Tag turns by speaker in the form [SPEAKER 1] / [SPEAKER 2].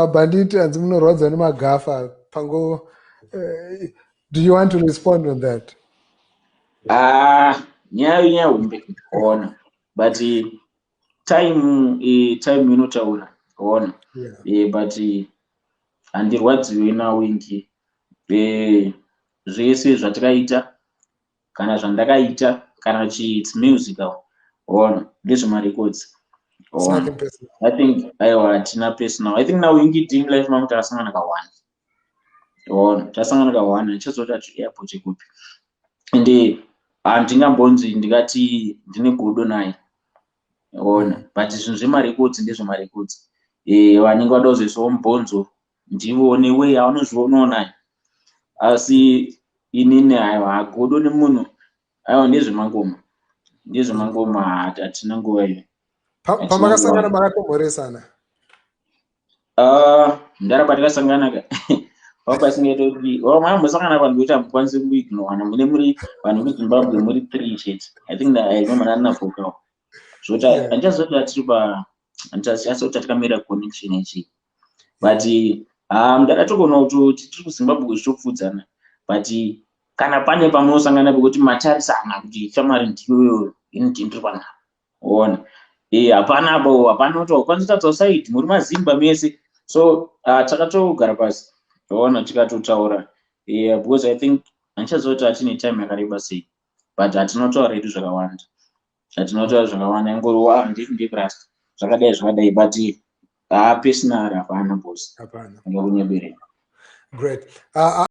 [SPEAKER 1] Mabhanditi and munorwadza maGaffa pango. Do you want to respond on that?
[SPEAKER 2] Nyaya umbe kuona but time inotaura kuona but handirwadziwi naWinky zvese zvatakaita kana zvandakaita kana it's musical kuona ndezvemarecords. I think hatina personal. I think now Winky D life mangu tasangana kawanda. Tasangana kawanda chazoti ati airport ekupi. Ende handingambonzi ndikati ndine godo naye. But zvinhu zvemarecords ndezvemarecords. Vanenge vada kuzoisawo mubhonzo ndivo newe yavanozvionawo naye. Asi inini hagodo nemunhu aiwa ndezvemangoma. Ndezvemangoma hatina nguva iyo.
[SPEAKER 1] Pamakasangana makatomhoresana?
[SPEAKER 2] Ndaramba takasangana papasingeti mambosanganana vanhu kuti hamukwanisi kuignowana mune muri vanhu muZimbabwe muri 3 chete. I think nomanana vokawo zvoti handichazoti handizoti takamira connection ichi but ndakatokonawo kuti tiri kuZimbabwe tichipfudzana but kana pane pamunosangana pekuti matarisana kuti shamwari ndiyoyo inotindiri panapa ona hapana kuti wakwanisa side muri mazimba mese so takatogara pasi ona tikatotaura because I think handichazoti hatine time yakareba sei but hatinotaura hedu zvakawanda ingoriwa ndekurasta zvakadai but personal hapana boss.
[SPEAKER 1] Hapana.
[SPEAKER 2] Ngakunyebereka.
[SPEAKER 1] Great.